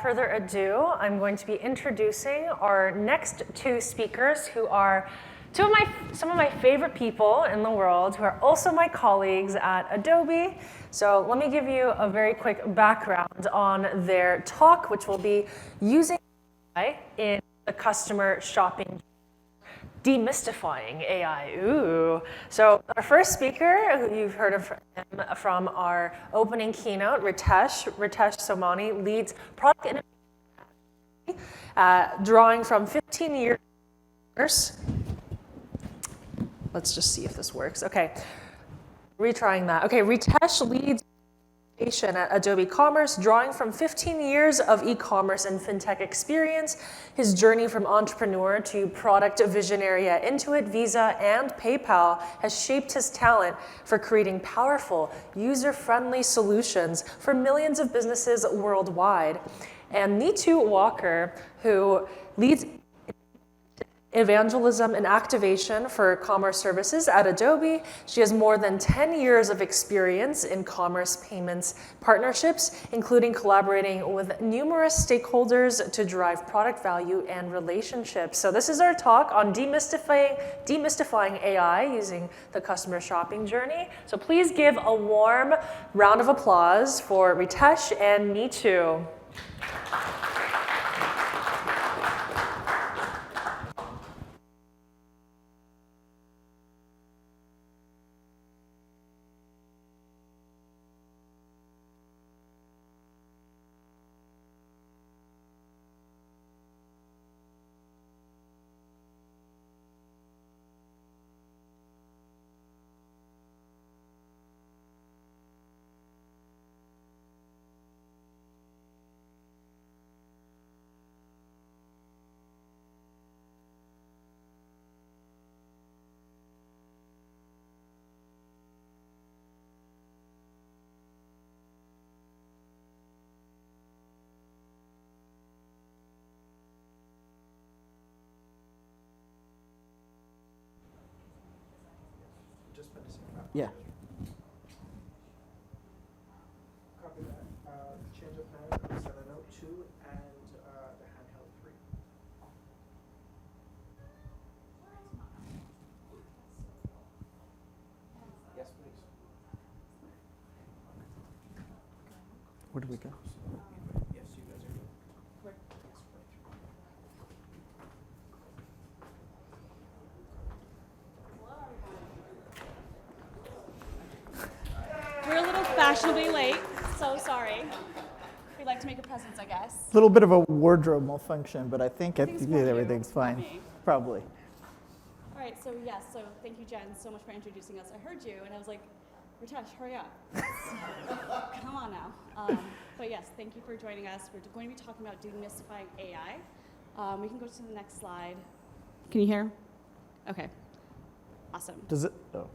further ado, I'm going to be introducing our next two speakers who are some of my favorite people in the world, who are also my colleagues at Adobe. So let me give you a very quick background on their talk, which will be using AI in the customer shopping, demystifying AI. Ooh. So our first speaker, who you've heard of him from our opening keynote, Ritesh Somani, leads product innovation, drawing from 15 years. Let's just see if this works. Okay, retrying that. Okay, Ritesh leads at Adobe Commerce, drawing from 15 years of e-commerce and fintech experience. His journey from entrepreneur to product visionary at Intuit, Visa, and PayPal has shaped his talent for creating powerful, user-friendly solutions for millions of businesses worldwide. And Nitu Walker, who leads evangelism and activation for commerce services at Adobe. She has more than 10 years of experience in commerce payments partnerships, including collaborating with numerous stakeholders to drive product value and relationships. So this is our talk on demystifying AI using the customer shopping journey. So please give a warm round of applause for Ritesh and Nitu. Yeah. Copy that. Change of plan, Center Note 2, and the handheld 3. Yes, please. Where do we go? Yes, you guys are good. We're a little fashionably late, so sorry. We'd like to make a presence, I guess. A little bit of a wardrobe malfunction, but I think Everything's fine. everything's fine. Me. Probably. All right, so yes, so thank you, Jen, so much for introducing us. I heard you, and I was like, Ritesh, hurry up. Come on now. But yes, thank you for joining us. We're going to be talking about demystifying AI. We can go to the next slide. Can you hear? Okay. Awesome. Does it? Oh.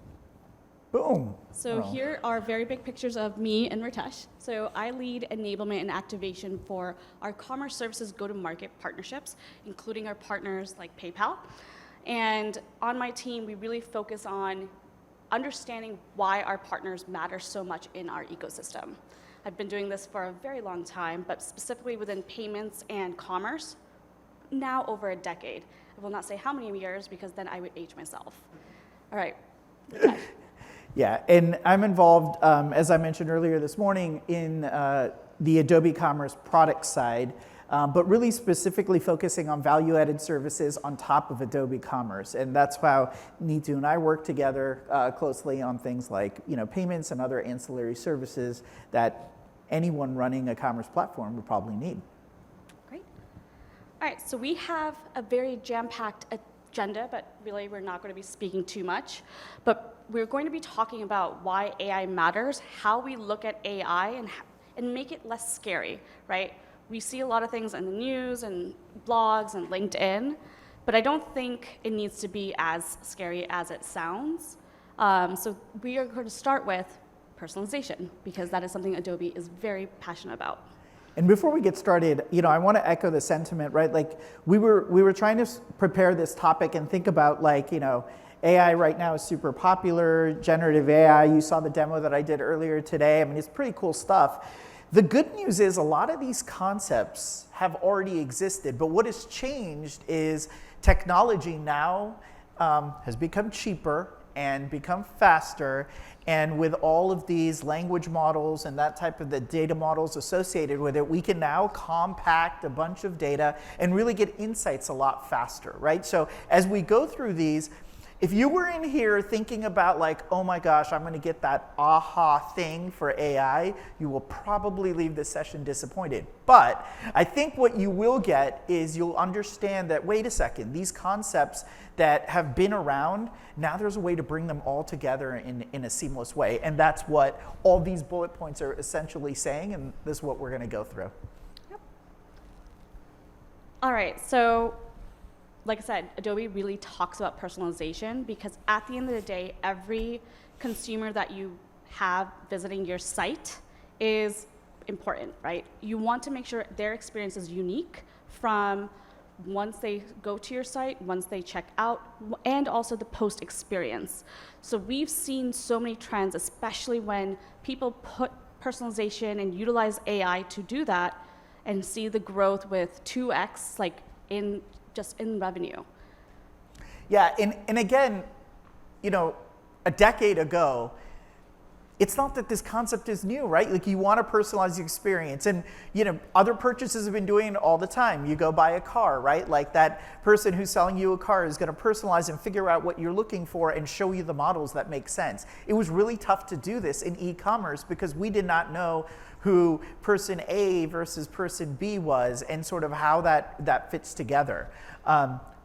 Boom. So here are very big pictures of me and Ritesh. So I lead enablement and activation for our commerce services go-to-market partnerships, including our partners like PayPal. And on my team, we really focus on understanding why our partners matter so much in our ecosystem. I've been doing this for a very long time, but specifically within payments and commerce, now over a decade. I will not say how many years because then I would age myself. All right, Ritesh. Yeah, and I'm involved, as I mentioned earlier this morning, in the Adobe Commerce product side, but really specifically focusing on value-added services on top of Adobe Commerce. And that's how Nitu and I work together closely on things like payments and other ancillary services that anyone running a commerce platform would probably need. Great. All right, so we have a very jam-packed agenda, but really we're not going to be speaking too much. But we're going to be talking about why AI matters, how we look at AI, and make it less scary, right? We see a lot of things in the news and blogs and LinkedIn, but I don't think it needs to be as scary as it sounds. So we are going to start with personalization, because that is something Adobe is very passionate about. And before we get started, I want to echo the sentiment, right? Like we were trying to prepare this topic and think about AI right now is super popular, generative AI. You saw the demo that I did earlier today. I mean, it's pretty cool stuff. The good news is a lot of these concepts have already existed, but what has changed is technology now has become cheaper and become faster, and with all of these language models and that type of the data models associated with it, we can now compact a bunch of data and really get insights a lot faster, right? So as we go through these, if you were in here thinking about like, oh my gosh, I'm going to get that aha thing for AI, you will probably leave this session disappointed. But I think what you will get is you'll understand that, wait a second, these concepts that have been around, now there's a way to bring them all together in a seamless way. And that's what all these bullet points are essentially saying, and this is what we're going to go through. Yep. All right, so like I said, Adobe really talks about personalization because at the end of the day, every consumer that you have visiting your site is important, right? You want to make sure their experience is unique from once they go to your site, once they check out, and also the post experience. So we've seen so many trends, especially when people put personalization and utilize AI to do that, and see the growth with 2x, like just in revenue. Yeah, and again, you know, a decade ago, it's not that this concept is new, right? Like you want to personalize the experience, and you know, other purchases have been doing it all the time. You go buy a car, right? Like that person who's selling you a car is going to personalize and figure out what you're looking for and show you the models that make sense. It was really tough to do this in e-commerce because we did not know who person A versus person B was and sort of how that fits together.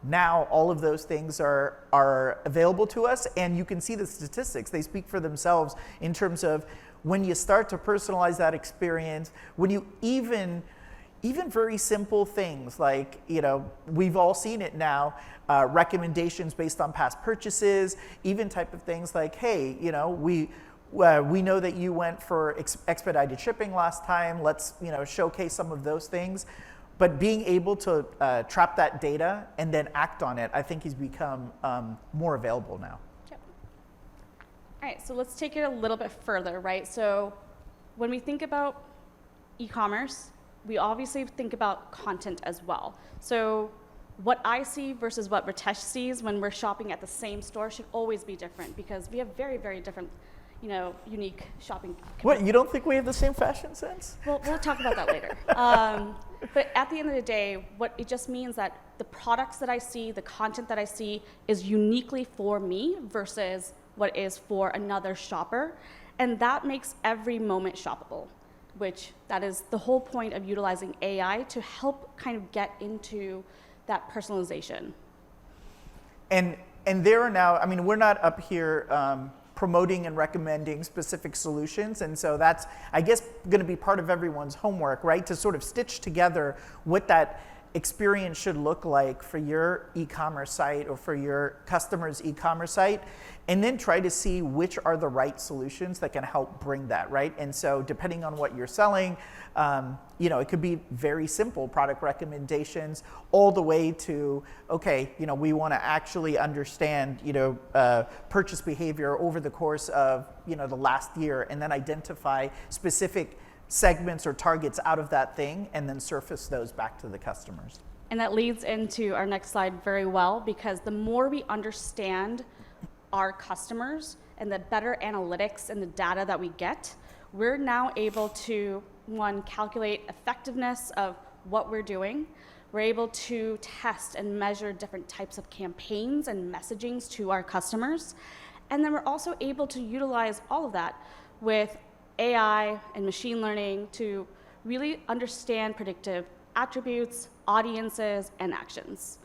Now all of those things are available to us, and you can see the statistics. They speak for themselves in terms of when you start to personalize that experience, when you even very simple things like, you know, we've all seen it now, recommendations based on past purchases, even type of things like, hey, you know, we know that you went for expedited shipping last time. Let's, you know, showcase some of those things. But being able to trap that data and then act on it, I think has become more available now. Yep. All right, so let's take it a little bit further, right? So when we think about e-commerce, we obviously think about content as well. So what I see versus what Ritesh sees when we're shopping at the same store should always be different because we have very, very different, you know, unique shopping. What, you don't think we have the same fashion sense? Well, we'll talk about that later. But at the end of the day, what it just means that the products that I see, the content that I see is uniquely for me versus what is for another shopper. And that makes every moment shoppable, which that is the whole point of utilizing AI to help kind of get into that personalization. And there are now, I mean, we're not up here promoting and recommending specific solutions. And so that's, I guess, going to be part of everyone's homework, right? To sort of stitch together what that experience should look like for your e-commerce site or for your customer's e-commerce site, and then try to see which are the right solutions that can help bring that, right? And so depending on what you're selling, you know, it could be very simple product recommendations all the way to, okay, you know, we want to actually understand, you know, purchase behavior over the course of, you know, the last year, and then identify specific segments or targets out of that thing and then surface those back to the customers. And that leads into our next slide very well, because the more we understand our customers and the better analytics and the data that we get, we're now able to, one, calculate effectiveness of what we're doing. We're able to test and measure different types of campaigns and messagings to our customers. And then we're also able to utilize all of that with AI and machine learning to really understand predictive attributes, audiences, and actions.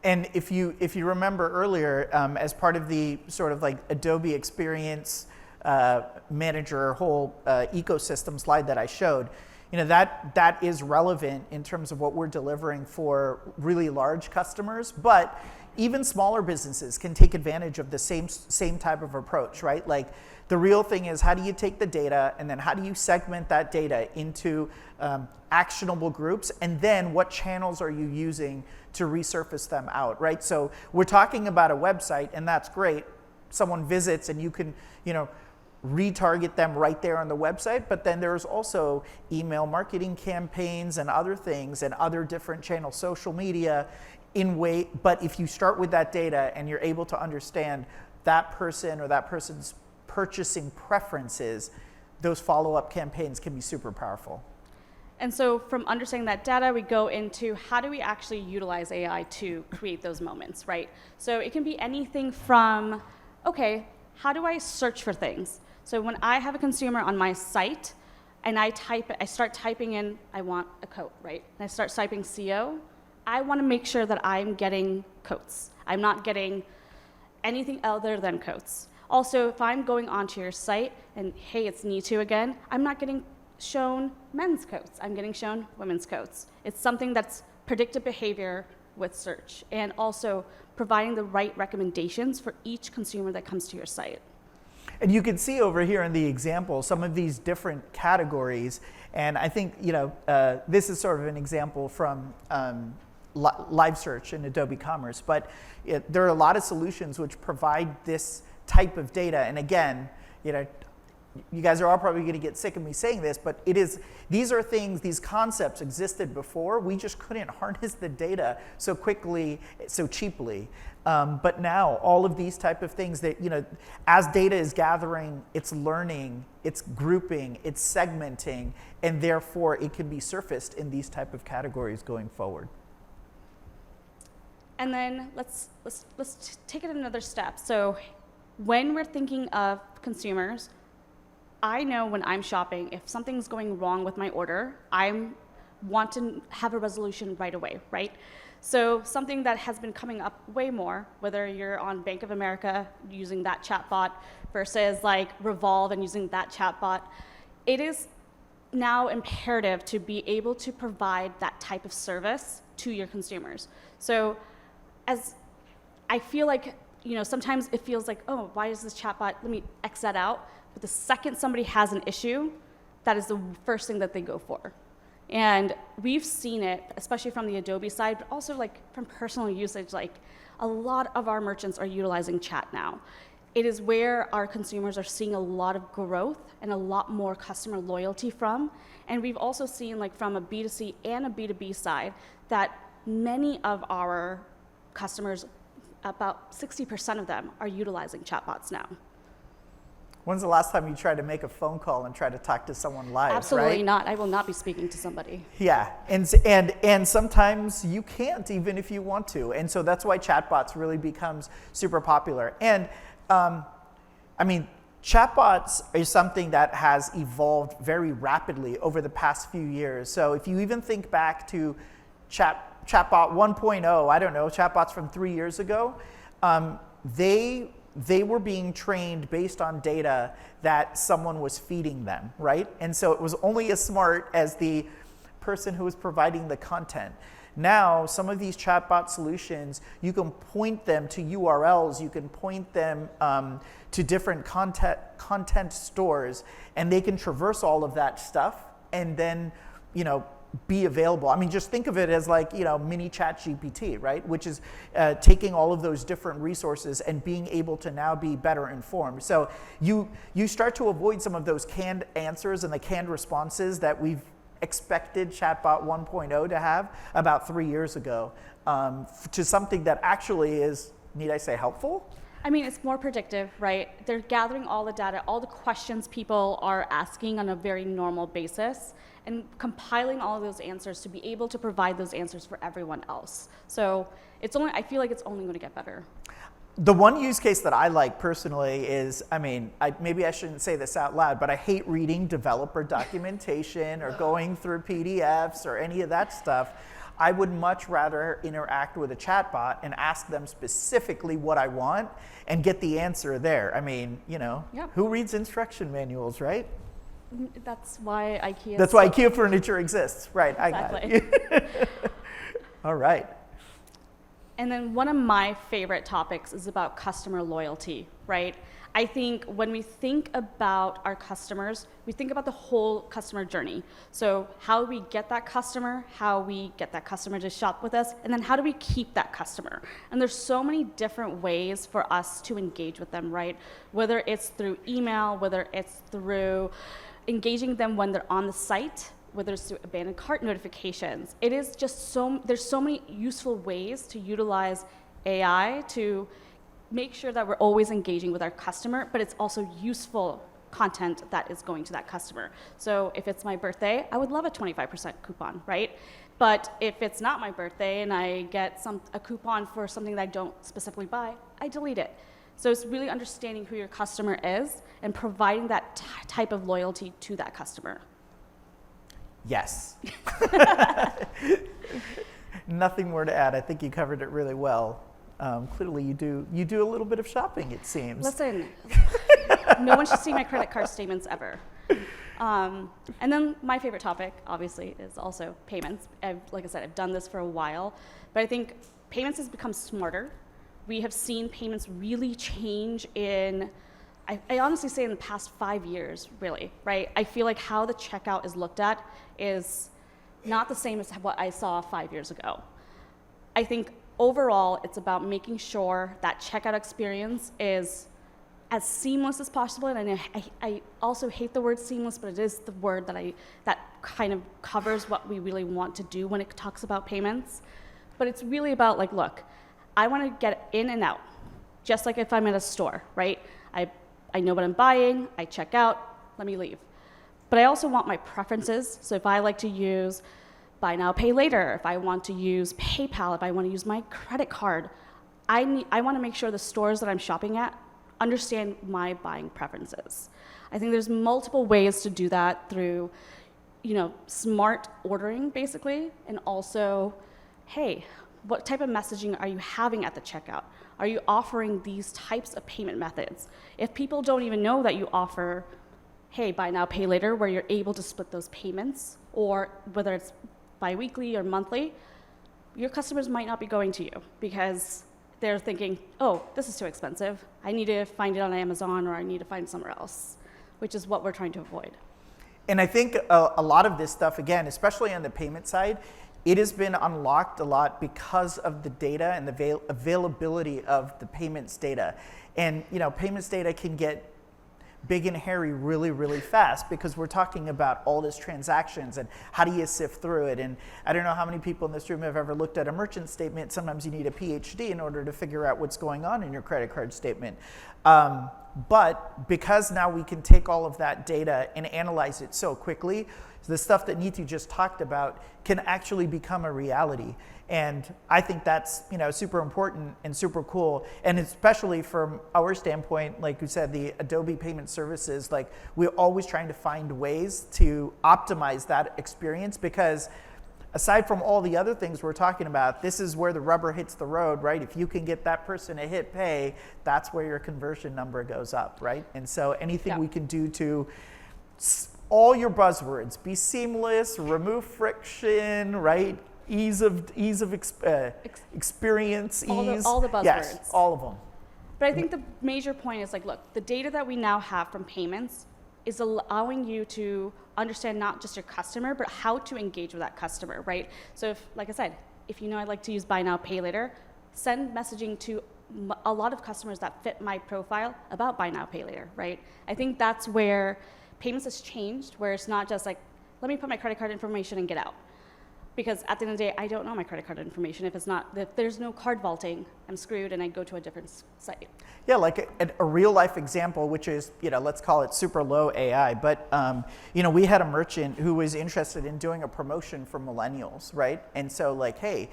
And if you remember earlier, as part of the sort of like Adobe Experience Manager whole ecosystem slide that I showed, you know, that is relevant in terms of what we're delivering for really large customers, but even smaller businesses can take advantage of the same type of approach, right? Like the real thing is, how do you take the data and then how do you segment that data into actionable groups, and then what channels are you using to resurface them out, right? So we're talking about a website, and that's great. Someone visits and you can, you know, retarget them right there on the website, but then there's also email marketing campaigns and other things and other different channels, social media but if you start with that data and you're able to understand that person or that person's purchasing preferences, those follow-up campaigns can be super powerful. And so from understanding that data, we go into how do we actually utilize AI to create those moments, right? So it can be anything from, okay, how do I search for things? So when I have a consumer on my site and I start typing in, I want a coat, right? And I start typing CO, I want to make sure that I'm getting coats. I'm not getting anything other than coats. Also, if I'm going onto your site and, hey, it's Nitu again, I'm not getting shown men's coats. I'm getting shown women's coats. It's something that's predictive behavior with search, and also providing the right recommendations for each consumer that comes to your site. And you can see over here in the example some of these different categories, and I think this is sort of an example from live search in Adobe Commerce, but there are a lot of solutions which provide this type of data. And again, you guys are all probably going to get sick of me saying this, but these are things, these concepts existed before. We just couldn't harness the data so quickly, so cheaply. But now all of these type of things that, as data is gathering, it's learning, it's grouping, it's segmenting, and therefore it can be surfaced in these type of categories going forward. And then let's take it another step. So when we're thinking of consumers, I know when I'm shopping, if something's going wrong with my order, I want to have a resolution right away, right? So something that has been coming up way more, whether you're on Bank of America using that chatbot versus like Revolve and using that chatbot, it is now imperative to be able to provide that type of service to your consumers. So as I feel like, sometimes it feels like, oh, why is this chatbot, let me X that out. But the second somebody has an issue, that is the first thing that they go for. And we've seen it, especially from the Adobe side, but also like from personal usage, like a lot of our merchants are utilizing chat now. It is where our consumers are seeing a lot of growth and a lot more customer loyalty from. And we've also seen, like from a B2C and a B2B side, that many of our customers, about 60% of them, are utilizing chatbots now. When's the last time you tried to make a phone call and try to talk to someone live? Absolutely right? not. I will not be speaking to somebody. Yeah, and sometimes you can't even if you want to, and so that's why chatbots really becomes super popular. And chatbots is something that has evolved very rapidly over the past few years. So if you even think back to Chatbot 1.0, I don't know, chatbots from 3 years ago, they were being trained based on data that someone was feeding them, right? And so it was only as smart as the person who was providing the content. Now, some of these chatbot solutions, you can point them to URLs, you can point them to different content stores, and they can traverse all of that stuff and then, be available. I mean, just think of it as like, mini chat GPT, right? Which is taking all of those different resources and being able to now be better informed. So you start to avoid some of those canned answers and the canned responses that we've expected Chatbot 1.0 to have about 3 years ago, to something that actually is, need I say, helpful? I mean, it's more predictive, right? They're gathering all the data, all the questions people are asking on a very normal basis, and compiling all of those answers to be able to provide those answers for everyone else. So I feel like it's only going to get better. The one use case that I like personally is, maybe I shouldn't say this out loud, but I hate reading developer documentation or going through PDFs or any of that stuff. I would much rather interact with a chatbot and ask them specifically what I want and get the answer there. Yep. Who reads instruction manuals, right? That's why IKEA. That's why IKEA furniture exists, right? Exactly. I got it. All right. And then one of my favorite topics is about customer loyalty, right? I think when we think about our customers, we think about the whole customer journey. So how we get that customer, how we get that customer to shop with us, and then how do we keep that customer? And there's so many different ways for us to engage with them, right? Whether it's through email, whether it's through engaging them when they're on the site, whether it's through abandoned cart notifications. It is just there's so many useful ways to utilize AI to make sure that we're always engaging with our customer, but it's also useful content that is going to that customer. So if it's my birthday, I would love a 25% coupon, right? But if it's not my birthday and I get a coupon for something that I don't specifically buy, I delete it. So it's really understanding who your customer is and providing that type of loyalty to that customer. Yes. Nothing more to add. I think you covered it really well. Clearly, you do a little bit of shopping, it seems. Listen, no one should see my credit card statements ever. And then my favorite topic, obviously, is also payments. Like I said, I've done this for a while, but I think payments has become smarter. We have seen payments really change in, I honestly say in the past 5 years, really, right? I feel like how the checkout is looked at is not the same as what I saw 5 years ago. I think overall, it's about making sure that checkout experience is as seamless as possible. And I also hate the word seamless, but it is the word that kind of covers what we really want to do when it talks about payments. But it's really about like, look, I want to get in and out, just like if I'm at a store, right? I know what I'm buying, I check out, let me leave. But I also want my preferences. So if I like to use buy now, pay later, if I want to use PayPal, if I want to use my credit card, I want to make sure the stores that I'm shopping at understand my buying preferences. I think there's multiple ways to do that through, smart ordering basically, and also, hey, what type of messaging are you having at the checkout? Are you offering these types of payment methods? If people don't even know that you offer, hey, buy now, pay later, where you're able to split those payments, or whether it's bi-weekly or monthly, your customers might not be going to you because they're thinking, oh, this is too expensive. I need to find it on Amazon, or I need to find it somewhere else, which is what we're trying to avoid. And I think a lot of this stuff, again, especially on the payment side, it has been unlocked a lot because of the data and the availability of the payments data. And payments data can get big and hairy really, really fast because we're talking about all these transactions and how do you sift through it. And I don't know how many people in this room have ever looked at a merchant statement. Sometimes you need a PhD in order to figure out what's going on in your credit card statement. But because now we can take all of that data and analyze it so quickly, the stuff that Nitu just talked about can actually become a reality. And I think that's super important and super cool. And especially from our standpoint, like you said, the Adobe payment services, like we're always trying to find ways to optimize that experience because aside from all the other things we're talking about, this is where the rubber hits the road, right? If you can get that person to hit pay, that's where your conversion number goes up, right? And so anything we can do to all your buzzwords, be seamless, remove friction, right? Ease of experience, ease. All the buzzwords. Yes, all of them. But I think the major point is like, look, the data that we now have from payments is allowing you to understand not just your customer, but how to engage with that customer, right? So if, like I said, if I'd like to use buy now, pay later, send messaging to a lot of customers that fit my profile about buy now, pay later, right? I think that's where payments has changed, where it's not just like, let me put my credit card information and get out. Because at the end of the day, I don't know my credit card information. If there's no card vaulting, I'm screwed and I go to a different site. Yeah, like a real life example, which is, let's call it super low AI, but, we had a merchant who was interested in doing a promotion for millennials, right? And so like, hey,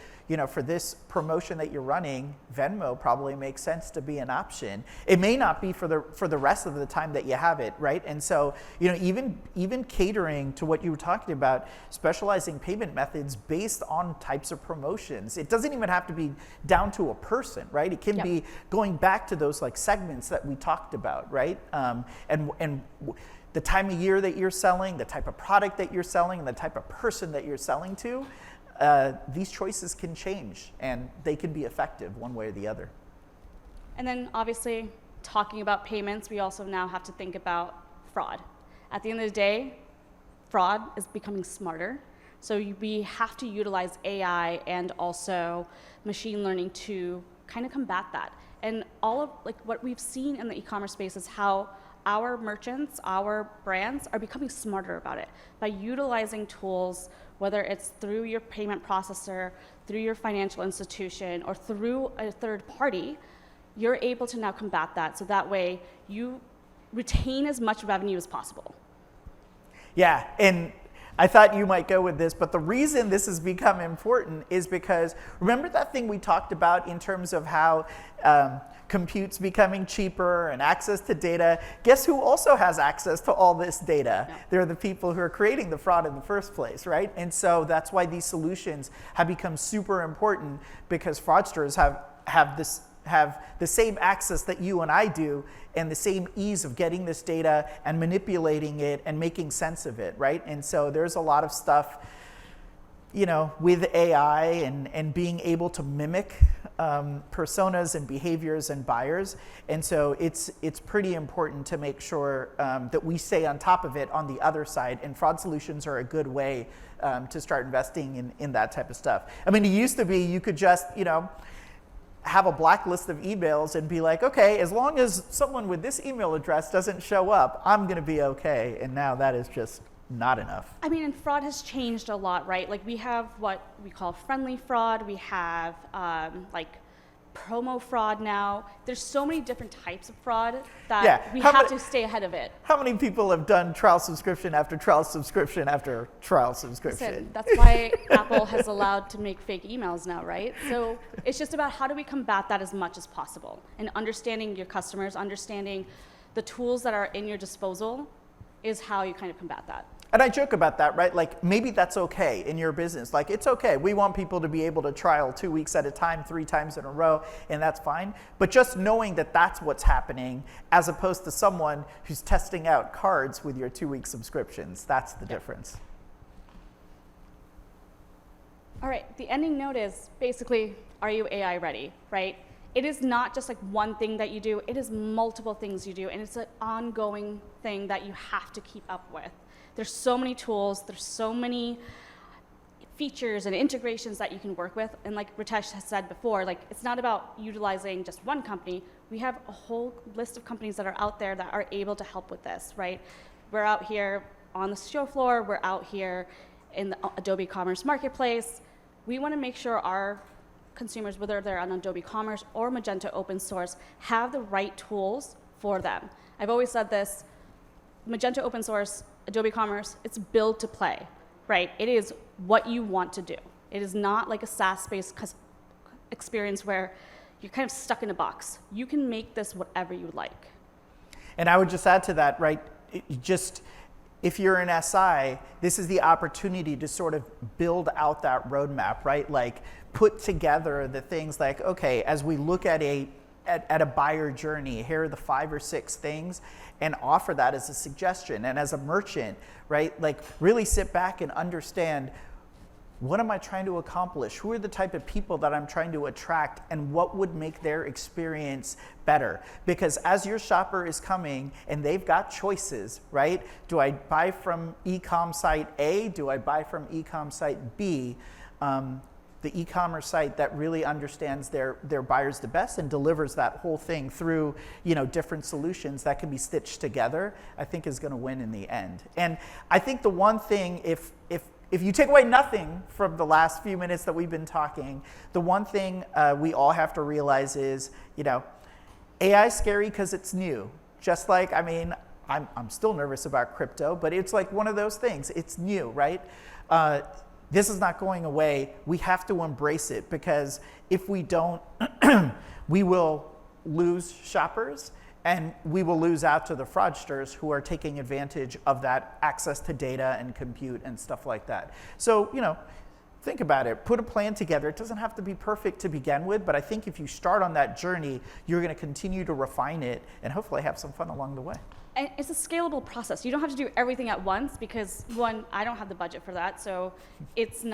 for this promotion that you're running, Venmo probably makes sense to be an option. It may not be for the rest of the time that you have it, right? And so, even catering to what you were talking about, specializing payment methods based on types of promotions. It doesn't even have to be down to a person, right? It can be going back to those like segments that we talked about, right? And the time of year that you're selling, the type of product that you're selling, and the type of person that you're selling to. these choices can change and they can be effective one way or the other. And then obviously, talking about payments, we also now have to think about fraud. At the end of the day, fraud is becoming smarter. So we have to utilize AI and also machine learning to kind of combat that. And all of what we've seen in the e-commerce space is how our merchants, our brands are becoming smarter about it by utilizing tools, whether it's through your payment processor, through your financial institution, or through a third party. You're able to now combat that, so that way you retain as much revenue as possible. Yeah, and I thought you might go with this, but the reason this has become important is because, remember that thing we talked about in terms of how compute's becoming cheaper and access to data? Guess who also has access to all this data? Yeah. They're the people who are creating the fraud in the first place, right? And so that's why these solutions have become super important, because fraudsters have the same access that you and I do, and the same ease of getting this data and manipulating it and making sense of it, right? And so there's a lot of stuff, with AI and being able to mimic personas and behaviors and buyers. And so it's pretty important to make sure that we stay on top of it on the other side, and fraud solutions are a good way to start investing in that type of stuff. I mean, it used to be you could just, have a blacklist of emails and be like, okay, as long as someone with this email address doesn't show up, I'm going to be okay. And now that is just not enough. I mean, and fraud has changed a lot, right? Like, we have what we call friendly fraud. We have promo fraud now. There's so many different types of fraud that we have to stay ahead of it. How many people have done trial subscription after trial subscription after trial subscription? Listen, that's why Apple has allowed to make fake emails now, right? So it's just about how do we combat that as much as possible, and understanding your customers, understanding the tools that are in your disposal is how you kind of combat that. And I joke about that, right? Like, maybe that's okay in your business. Like, it's okay. We want people to be able to trial 2 weeks at a time, 3 times in a row, and that's fine. But just knowing that that's what's happening, as opposed to someone who's testing out cards with your 2-week subscriptions, that's the difference. All right, the ending note is basically, are you AI ready, right? It is not just like one thing that you do, it is multiple things you do, and it's an ongoing thing that you have to keep up with. There's so many tools, there's so many features and integrations that you can work with. And like Ritesh has said before, like, it's not about utilizing just one company. We have a whole list of companies that are out there that are able to help with this, right? We're out here on the show floor, we're out here in the Adobe Commerce Marketplace. We want to make sure our consumers, whether they're on Adobe Commerce or Magento Open Source, have the right tools for them. I've always said this, Magento Open Source, Adobe Commerce, it's built to play, right? It is what you want to do. It is not like a SaaS-based experience where you're kind of stuck in a box. You can make this whatever you like. And I would just add to that, right? If you're an SI, this is the opportunity to sort of build out that roadmap, right? Like, put together the things like, okay, as we look at a buyer journey, here are the 5 or 6 things, and offer that as a suggestion. And as a merchant, right, like, really sit back and understand, what am I trying to accomplish? Who are the type of people that I'm trying to attract, and what would make their experience better? Because as your shopper is coming and they've got choices, right? Do I buy from e-com site A? Do I buy from e-com site B? The e-commerce site that really understands their buyers the best and delivers that whole thing through, different solutions that can be stitched together, I think is going to win in the end. And I think the one thing, if you take away nothing from the last few minutes that we've been talking, the one thing we all have to realize is, AI is scary because it's new. Just like, I'm still nervous about crypto, but it's like one of those things. It's new, right? This is not going away. We have to embrace it, because if we don't, we will lose shoppers, and we will lose out to the fraudsters who are taking advantage of that access to data and compute and stuff like that. So, think about it. Put a plan together. It doesn't have to be perfect to begin with, but I think if you start on that journey, you're going to continue to refine it and hopefully have some fun along the way. And it's a scalable process. You don't have to do everything at once, because one, I don't have the budget for that, so it's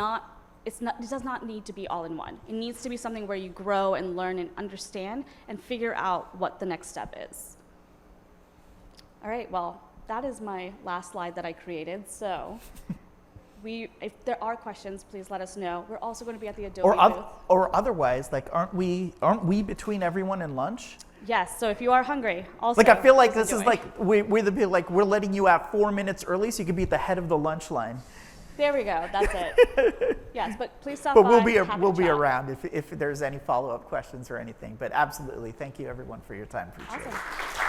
it does not need to be all in one. It needs to be something where you grow and learn and understand and figure out what the next step is. All right, well, that is my last slide that I created. So if there are questions, please let us know. We're also going to be at the Adobe booth. Or otherwise, like, aren't we between everyone and lunch? Yes, so if you are hungry, also. Like, I feel like please this is enjoy. like, we're letting you out 4 minutes early so you can be at the head of the lunch line. There we go, that's it. Yes, but please stop by. But happy we'll to be chat. around if there's any follow-up questions or anything. But absolutely, thank you everyone for your time. Appreciate it. Awesome.